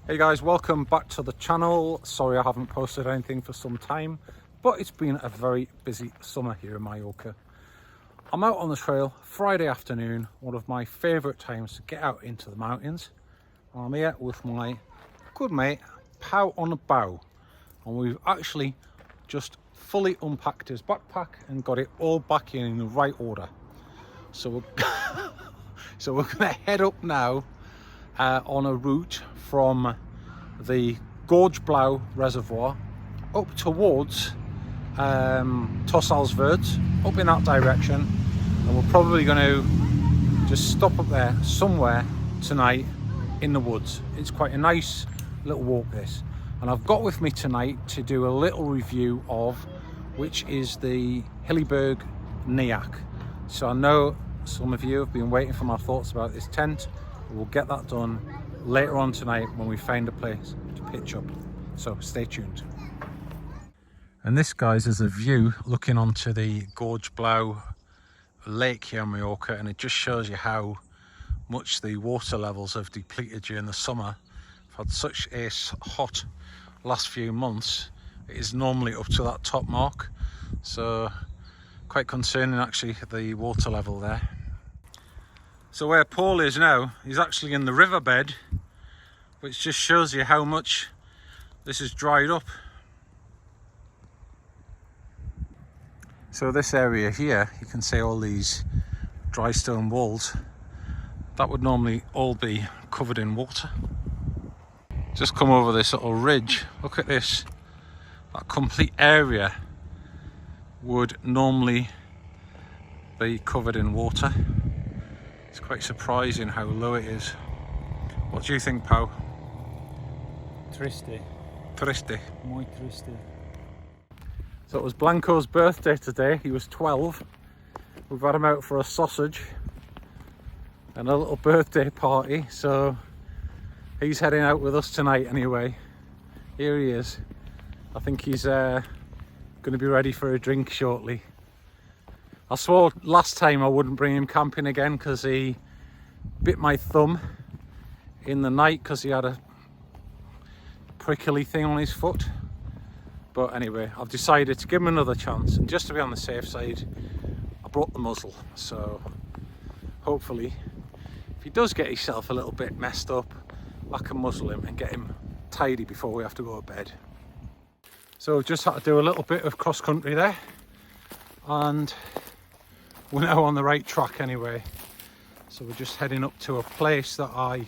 Hey guys, welcome back to the channel. Sorry I haven't posted anything for some time, but it's been a very busy summer here in Mallorca. I'm out on the trail Friday afternoon, one of my favourite times to get out into the mountains. I'm here with my good mate, Pow on the Bow, and we've actually just fully unpacked his backpack and got it all back in the right order. So we're gonna head up now on a route from the Gorge Blau Reservoir up towards Tossalsverd, up in that direction, and we're probably going to just stop up there somewhere tonight in the woods. It's quite a nice little walk this, and I've got with me tonight to do a little review of which is the Hilleberg Niak. So I know some of you have been waiting for my thoughts about this tent. We'll get that done later on tonight when we find a place to pitch up. So stay tuned. And this, guys, is a view looking onto the Gorge Blau lake here in Mallorca, and it just shows you how much the water levels have depleted during the summer. I've had such a hot last few months. It is normally up to that top mark, so quite concerning actually, the water level there. So where Paul is now, he's actually in the riverbed, which just shows you how much this is dried up. So this area here, you can see all these dry stone walls. That would normally all be covered in water. Just come over this little ridge. Look at this. That complete area would normally be covered in water. It's quite surprising how low it is. What do you think, Pau? Triste. Triste. Muy triste. So it was Blanco's birthday today. He was 12. We've had him out for a sausage and a little birthday party. So he's heading out with us tonight anyway. Here he is. I think he's going to be ready for a drink shortly. I swore last time I wouldn't bring him camping again because he bit my thumb in the night because he had a prickly thing on his foot. But anyway, I've decided to give him another chance, and just to be on the safe side, I brought the muzzle. So hopefully, if he does get himself a little bit messed up, I can muzzle him and get him tidy before we have to go to bed. So we've just had to do a little bit of cross country there, and we're now on the right track anyway. So we're just heading up to a place that I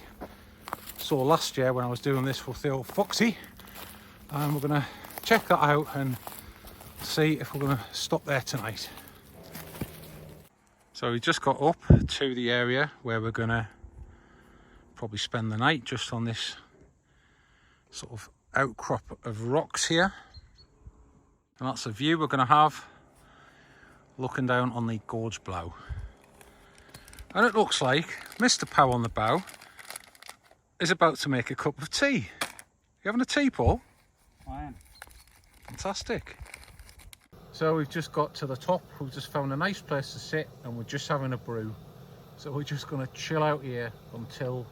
saw last year when I was doing this with the old Foxy, and we're going to check that out and see if we're going to stop there tonight. So we just got up to the area where we're going to probably spend the night, just on this sort of outcrop of rocks here, and that's the view we're going to have looking down on the Gorge Blau. And it looks like Mr. Pow on the Bow is about to make a cup of tea. You having a tea, Paul? I am. Fantastic. So we've just got to the top. We've just found a nice place to sit, and we're just having a brew. So we're just going to chill out here until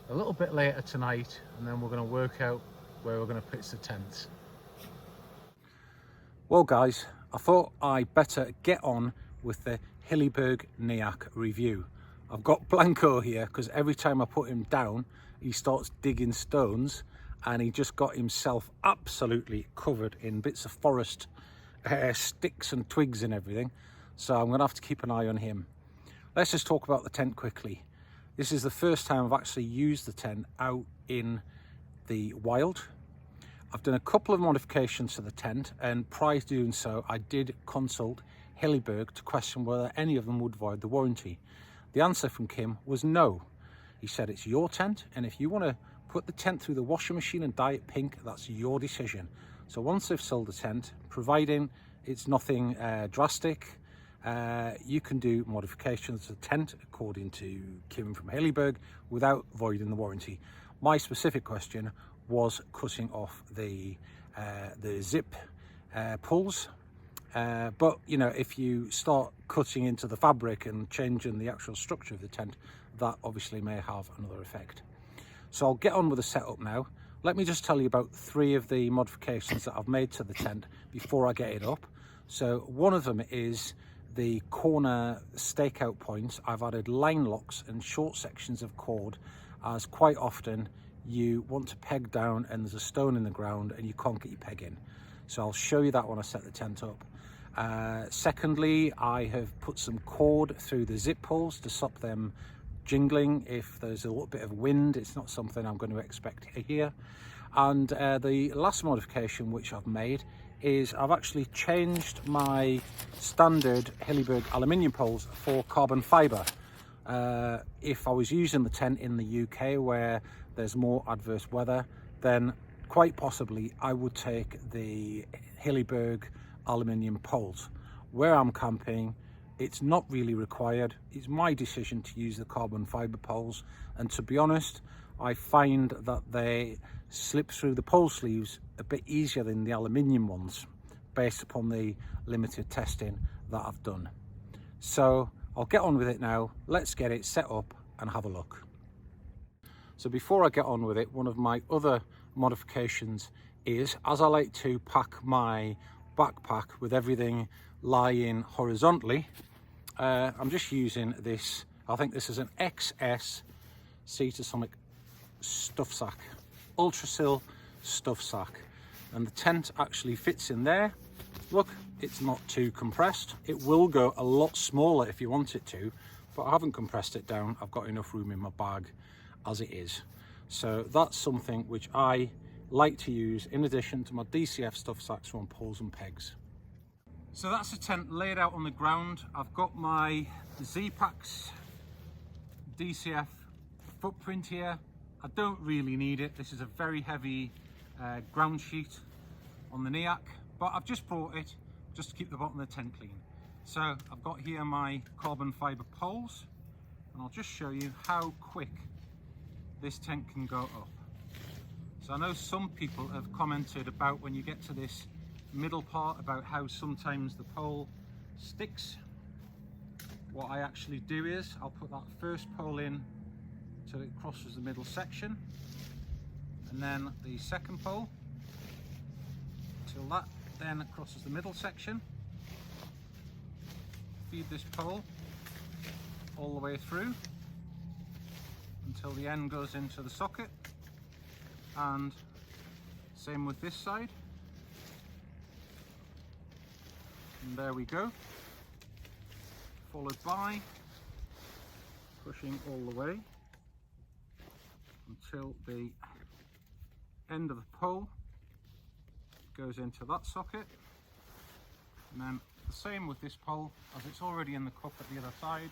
a little bit later tonight, and then we're going to work out where we're going to pitch the tents. Well guys, I thought I'd better get on with the Hilleberg Niak review. I've got Blanco here because every time I put him down, he starts digging stones, and he just got himself absolutely covered in bits of forest, sticks and twigs and everything. So I'm going to have to keep an eye on him. Let's just talk about the tent quickly. This is the first time I've actually used the tent out in the wild. I've done a couple of modifications to the tent, and prior to doing so, I did consult Hilleberg to question whether any of them would void the warranty. The answer from Kim was no. He said it's your tent, and if you want to put the tent through the washing machine and dye it pink, that's your decision. So once they've sold the tent, providing it's nothing drastic, you can do modifications to the tent according to Kim from Hilleberg without voiding the warranty. My specific question was cutting off the zip pulls, but you know, if you start cutting into the fabric and changing the actual structure of the tent, that obviously may have another effect. So I'll get on with the setup now. Let me just tell you about 3 of the modifications that I've made to the tent before I get it up. So one of them is the corner stakeout points. I've added line locks and short sections of cord, as quite often you want to peg down and there's a stone in the ground and you can't get your peg in. So I'll show you that when I set the tent up. Secondly, I have put some cord through the zip pulls to stop them jingling if there's a little bit of wind. It's not something I'm going to expect here. And the last modification which I've made is I've actually changed my standard Hilleberg aluminium poles for carbon fibre. If I was using the tent in the UK where there's more adverse weather, then quite possibly I would take the Hilleberg aluminium poles. Where I'm camping, it's not really required. It's my decision to use the carbon fibre poles, and to be honest, I find that they slip through the pole sleeves a bit easier than the aluminium ones, based upon the limited testing that I've done. So I'll get on with it now. Let's get it set up and have a look. So before I get on with it, one of my other modifications is, as I like to pack my backpack with everything lying horizontally, I'm just using this, I think this is an XS Cetasonic stuff sack, Ultrasil stuff sack, and the tent actually fits in there. Look, it's not too compressed. It will go a lot smaller if you want it to, but I haven't compressed it down. I've got enough room in my bag as it is. So that's something which I like to use in addition to my DCF stuff sacks on poles and pegs. So that's the tent laid out on the ground. I've got my Z-Packs DCF footprint here. I don't really need it. This is a very heavy ground sheet on the Niak, but I've just brought it just to keep the bottom of the tent clean. So I've got here my carbon fibre poles, and I'll just show you how quick this tent can go up. So I know some people have commented about when you get to this middle part about how sometimes the pole sticks. What I actually do is I'll put that first pole in till it crosses the middle section, and then the second pole till that then crosses the middle section. Feed this pole all the way through until the end goes into the socket, and same with this side. And there we go, followed by pushing all the way until the end of the pole goes into that socket, and then the same with this pole, as it's already in the cup at the other side.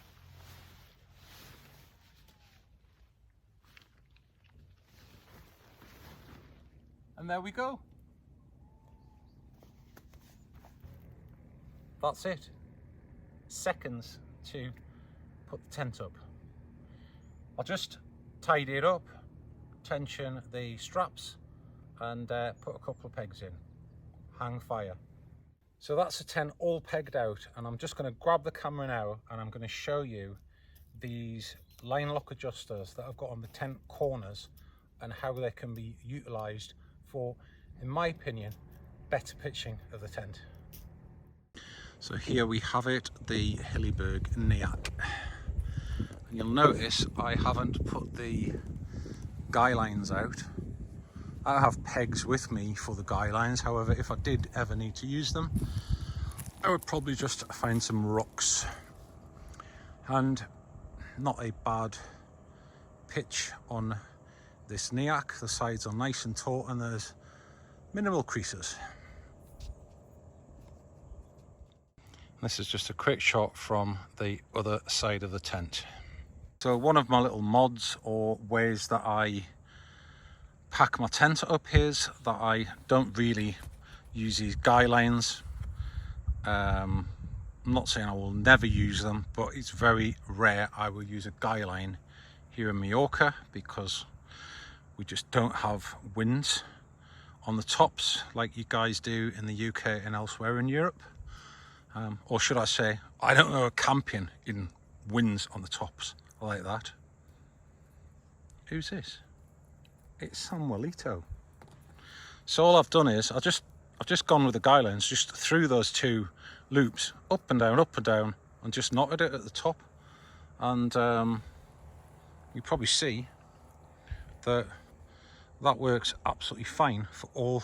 And there we go. That's it. Seconds to put the tent up. I'll just tidy it up, tension the straps, and put a couple of pegs in. Hang fire. So that's the tent all pegged out, and I'm just going to grab the camera now and I'm going to show you these line lock adjusters that I've got on the tent corners and how they can be utilised for, in my opinion, better pitching of the tent. So here we have it, the Hilleberg Niak. And you'll notice I haven't put the guy lines out. I have pegs with me for the guy lines. However, if I did ever need to use them, I would probably just find some rocks. And not a bad pitch on this Niak. The sides are nice and taut and there's minimal creases. This is just a quick shot from the other side of the tent. So one of my little mods or ways that I pack my tent up is that I don't really use these guy lines. I'm not saying I will never use them, but it's very rare I will use a guy line here in Mallorca because we just don't have winds on the tops like you guys do in the UK and elsewhere in Europe. Or should I say, I don't know a camping in winds on the tops like that. Who's this? it's Samuelito. So all I've done is I've just gone with the guy lines just through those two loops, up and down, and just knotted it at the top. And you probably see that works absolutely fine for all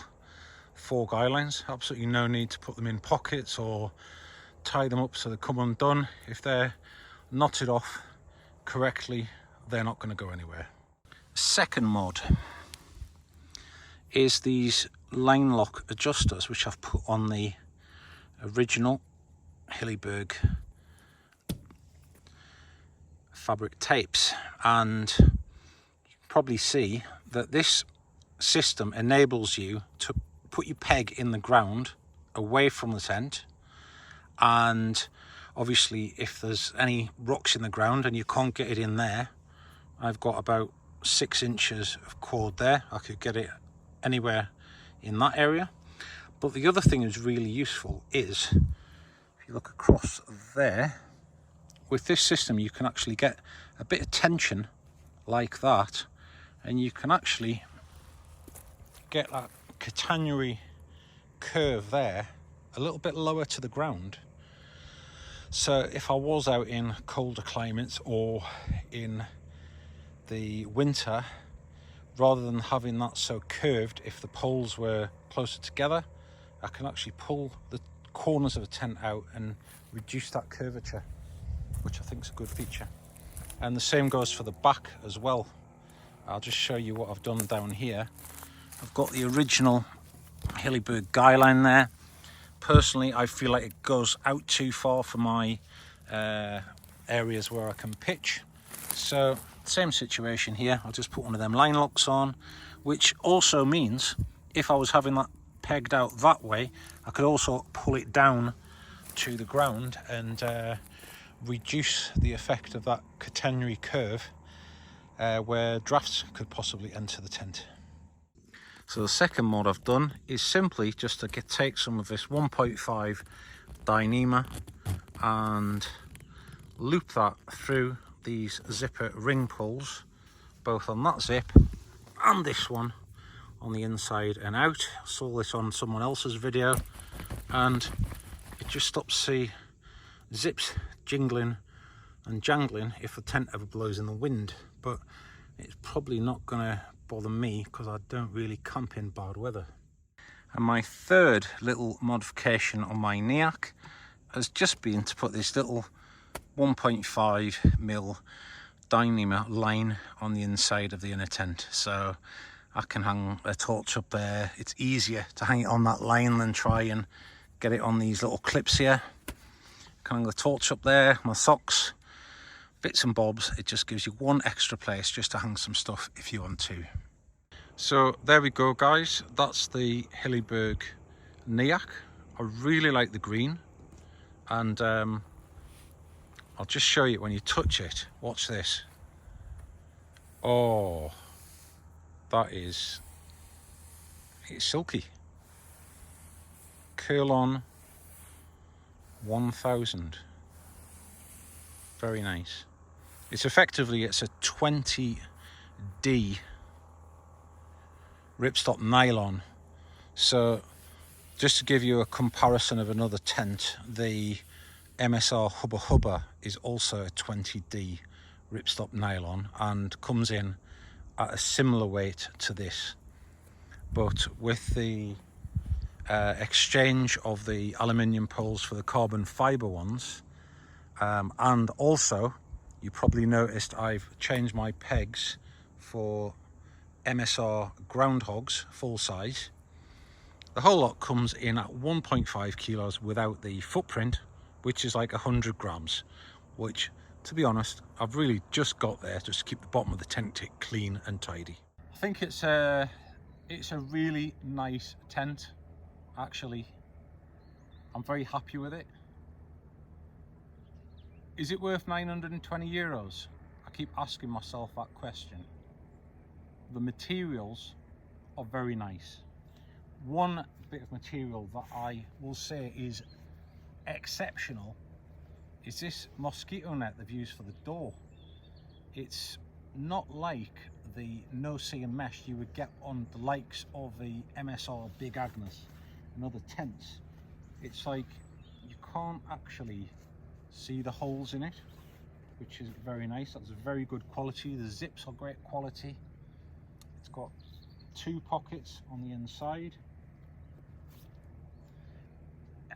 4 guy lines. Absolutely no need to put them in pockets or tie them up so they come undone. If they're knotted off correctly, they're not going to go anywhere. Second mod is these line lock adjusters, which I've put on the original Hilleberg fabric tapes, and you can probably see that this system enables you to put your peg in the ground away from the tent, and obviously if there's any rocks in the ground and you can't get it in there, I've got about 6 inches of cord there. I could get it anywhere in that area. But the other thing that's really useful is, if you look across there, with this system you can actually get a bit of tension like that, and you can actually get that catenary curve there a little bit lower to the ground. So if I was out in colder climates or in the winter, rather than having that so curved, if the poles were closer together, I can actually pull the corners of a tent out and reduce that curvature, which I think is a good feature. And the same goes for the back as well. I'll just show you what I've done down here. I've got the original Hilleberg guy line there. Personally, I feel like it goes out too far for my areas where I can pitch. So same situation here, I'll just put one of them line locks on, which also means if I was having that pegged out that way, I could also pull it down to the ground and reduce the effect of that catenary curve where drafts could possibly enter the tent. So the second mod I've done is simply just to take some of this 1.5 Dyneema and loop that through these zipper ring pulls, both on that zip and this one on the inside and out. I saw this on someone else's video and it just stops the zips jingling and jangling if the tent ever blows in the wind, but it's probably not going to bother me because I don't really camp in bad weather. And my third little modification on my Niak has just been to put this little 1.5mm Dyneema line on the inside of the inner tent, so I can hang a torch up there. It's easier to hang it on that line than try and get it on these little clips here. I can hang the torch up there, my socks, bits and bobs. It just gives you one extra place just to hang some stuff if you want to. So there we go guys, that's the Hilleberg Niak. I really like the green, and I'll just show you when you touch it. Watch this. Oh, it's silky. Curl on 1000. Very nice. It's a 20D ripstop nylon. So just to give you a comparison of another tent, the MSR Hubba Hubba is also a 20D ripstop nylon and comes in at a similar weight to this, but with the exchange of the aluminium poles for the carbon fiber ones, and also you probably noticed I've changed my pegs for MSR groundhogs full size. The whole lot comes in at 1.5 kilos without the footprint, which is like 100 grams, which, to be honest, I've really just got there just to keep the bottom of the tent clean and tidy. I think it's a really nice tent, actually. I'm very happy with it. Is it worth 920 euros? I keep asking myself that question. The materials are very nice. One bit of material that I will say is exceptional is this mosquito net they've used for the door. It's not like the no seeing mesh you would get on the likes of the MSR Big Agnes and other tents. It's like you can't actually see the holes in it, which is very nice. That's very good quality. The zips are great quality. It's got 2 pockets on the inside.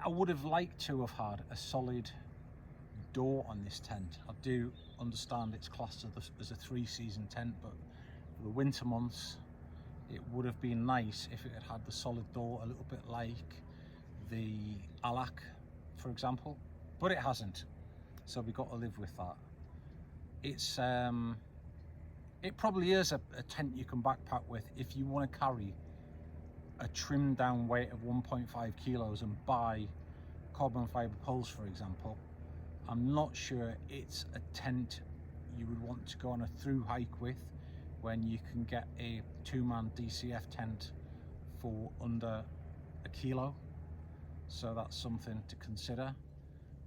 I would have liked to have had a solid door on this tent. I do understand it's classed as a 3-season tent, but for the winter months it would have been nice if it had had the solid door, a little bit like the Alak, for example, but it hasn't, so we got to live with that. It's it probably is a tent you can backpack with if you want to carry a trimmed down weight of 1.5 kilos and buy carbon fiber poles, for example. I'm not sure it's a tent you would want to go on a through hike with when you can get a 2-man DCF tent for under a kilo. So that's something to consider.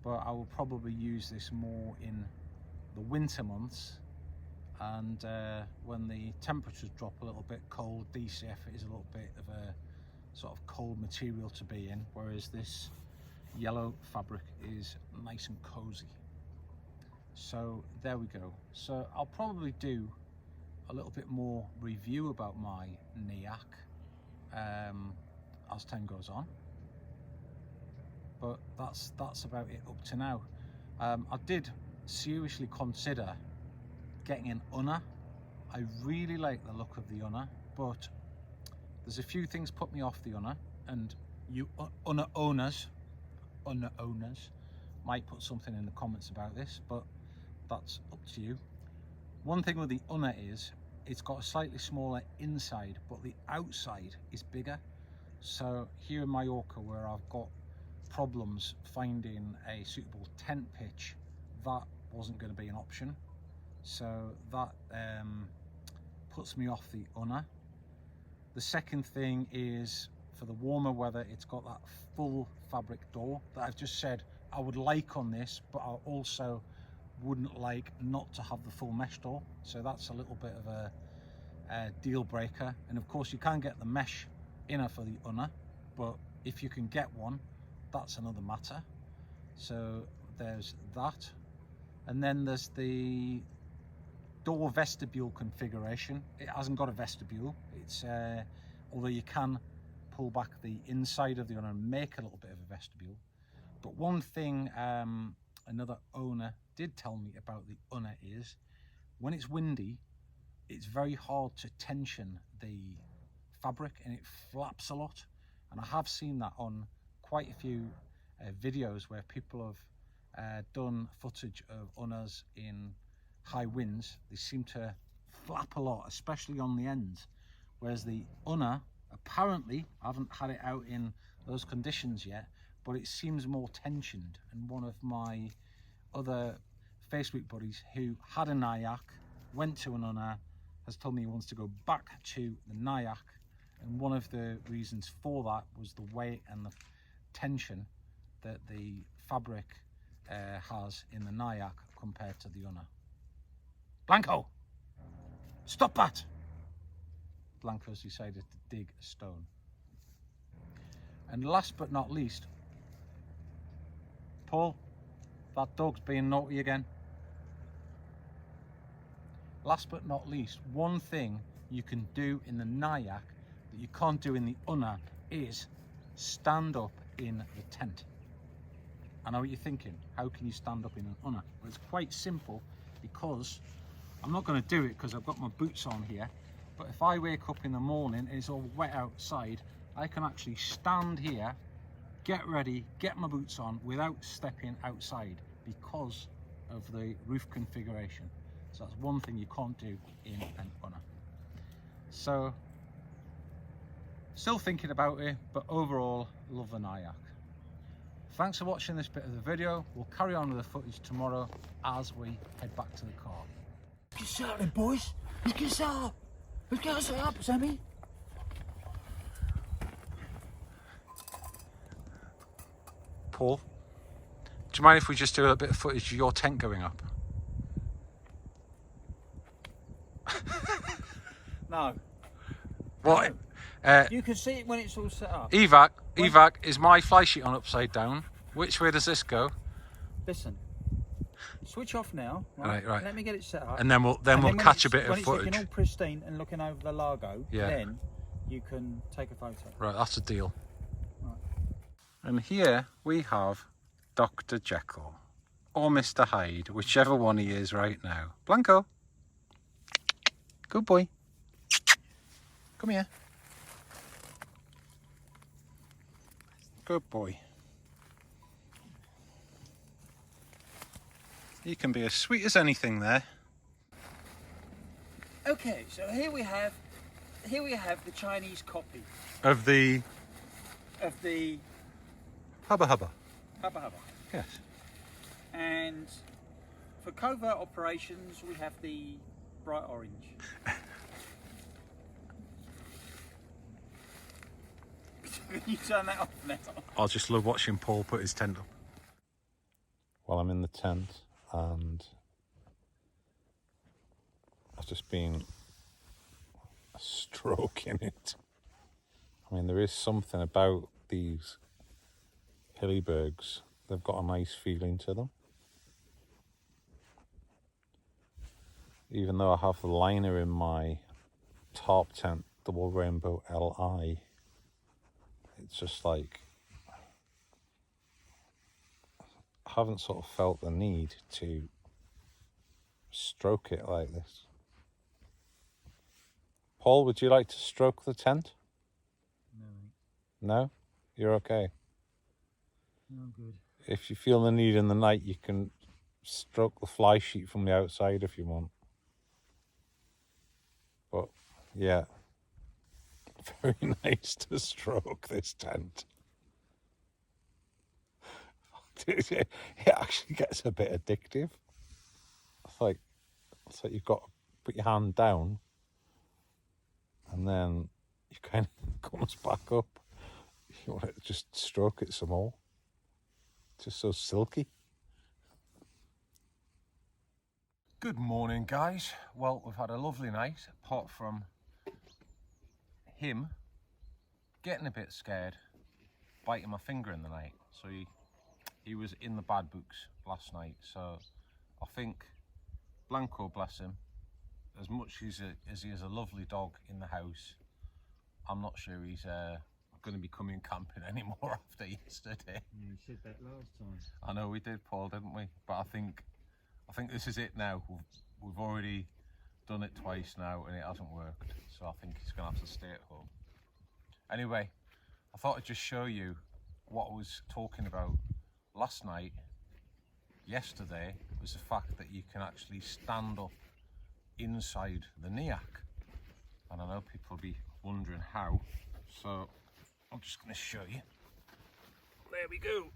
But I will probably use this more in the winter months, and when the temperatures drop a little bit cold, DCF is a little bit of a sort of cold material to be in, whereas this yellow fabric is nice and cozy. So there we go. So I'll probably do a little bit more review about my Niak as time goes on, but that's about it up to now. I did seriously consider getting an Unna. I really like the look of the Unna, but there's a few things put me off the Unna, and you Unna owners might put something in the comments about this, but that's up to you. One thing with the Unna is it's got a slightly smaller inside, but the outside is bigger. So here in Mallorca, where I've got problems finding a suitable tent pitch, that wasn't going to be an option. So that puts me off the Unna. The second thing is, for the warmer weather, it's got that full fabric door that I've just said I would like on this, but I also wouldn't like not to have the full mesh door. So that's a little bit of a deal breaker. And of course you can get the mesh inner for the Unna, but if you can get one, that's another matter. So there's that. And then there's the door vestibule configuration. It hasn't got a vestibule. It's although you can pull back the inside of the Unna and make a little bit of a vestibule. But one thing another owner did tell me about the Unna is, when it's windy, it's very hard to tension the fabric and it flaps a lot. And I have seen that on quite a few videos where people have done footage of Unnas in high winds. They seem to flap a lot, especially on the ends, whereas the Unna, apparently, I haven't had it out in those conditions yet, but it seems more tensioned. And one of my other Facebook buddies who had a Niak, went to an Unna, has told me he wants to go back to the Niak, and one of the reasons for that was the weight and the tension that the fabric has in the Niak compared to the Unna. Blanco, stop that! Blanco's decided to dig a stone. And last but not least, Paul, that dog's being naughty again. Last but not least, one thing you can do in the Niak that you can't do in the Unna is stand up in the tent. I know what you're thinking, how can you stand up in an Unna? Well, it's quite simple, because I'm not going to do it because I've got my boots on here, but if I wake up in the morning and it's all wet outside, I can actually stand here, get ready, get my boots on without stepping outside because of the roof configuration. So that's one thing you can't do in an Unna. So, still thinking about it, but overall, love the Niak. Thanks for watching this bit of the video. We'll carry on with the footage tomorrow as we head back to the car. Get set up then, boys. Let's get set up. Let's get set up, Sammy. Paul, do you mind if we just do a bit of footage of your tent going up? No. What? You can see it when it's all set up. Evac, is my fly sheet on upside down? Which way does this go? Listen. Switch off now. Right. Let me get it set up. And then we'll catch a bit of footage. When it's looking all pristine and looking over the Largo, then you can take a photo. Right, that's a deal. Right. And here we have Dr. Jekyll, or Mr. Hyde, whichever one he is right now. Blanco. Good boy. Come here. Good boy. You can be as sweet as anything there. Okay, so here we have the Chinese copy Of the Hubba Hubba. Hubba Hubba. Yes. And for covert operations, we have the bright orange. You turn that off now. I just love watching Paul put his tent up. Well, I'm in the tent and I've just been stroking it. I mean, there is something about these Hillebergs. They've got a nice feeling to them. Even though I have the liner in my Tarptent Double Rainbow LI, it's just like, I haven't sort of felt the need to stroke it like this. Paul, would you like to stroke the tent? No? You're okay? No good. If you feel the need in the night, you can stroke the fly sheet from the outside if you want. But, yeah. Very nice to stroke this tent. It actually gets a bit addictive. It's like you've got to put your hand down and then you kind of comes back up. You want to just stroke it some more. It's just so silky. Good morning, guys. Well, we've had a lovely night, apart from him getting a bit scared, biting my finger in the night. So he was in the bad books last night. So I think Blanco, bless him, as much as he is a lovely dog in the house, I'm not sure he's going to be coming camping anymore after yesterday. Yeah, we said that last time. I know we did, Paul, didn't we? But I think this is it now. We've already done it twice now and it hasn't worked. So I think he's going to have to stay at home. Anyway, I thought I'd just show you what I was talking about last night. Yesterday was the fact that you can actually stand up inside the Niak. And I know people will be wondering how. So I'm just going to show you. There we go.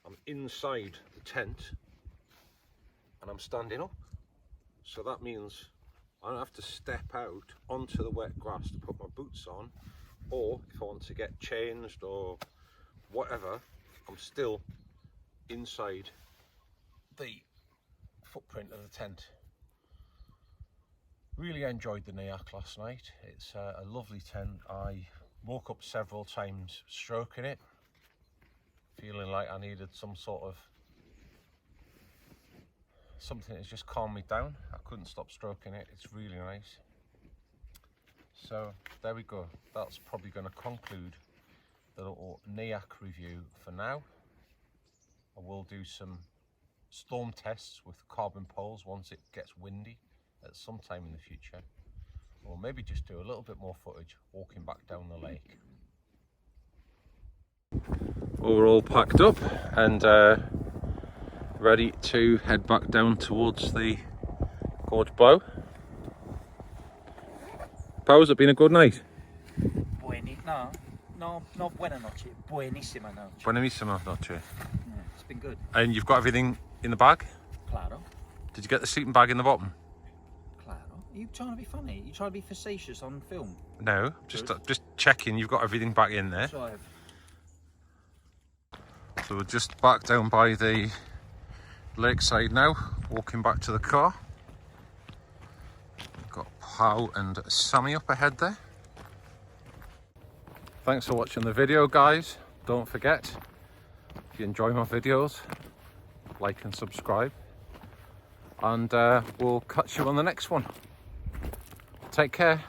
I'm inside the tent and I'm standing up. So that means I don't have to step out onto the wet grass to put my boots on, or if I want to get changed or whatever, I'm still inside the footprint of the tent. Really enjoyed the Niak last night. It's a lovely tent. I woke up several times stroking it, feeling like I needed some sort of something to just calm me down. I couldn't stop stroking it. It's really nice. So there we go. That's probably going to conclude the little Niak review for now. I will do some storm tests with carbon poles once it gets windy at some time in the future, or maybe just do a little bit more footage walking back down the lake. Well, we're all packed up and ready to head back down towards the Gorge Blow. Pau, has it been a good night? No, buena noche, buenísima noche. Buenísima noche. Yeah, it's been good. And you've got everything in the bag? Claro. Did you get the sleeping bag in the bottom? Claro. Are you trying to be funny? You trying to be facetious on film? No, just checking you've got everything back in there. So we're just back down by the lakeside now, walking back to the car. We've got Pal and Sammy up ahead there. Thanks for watching the video, guys. Don't forget, if you enjoy my videos, like and subscribe, and we'll catch you on the next one. Take care.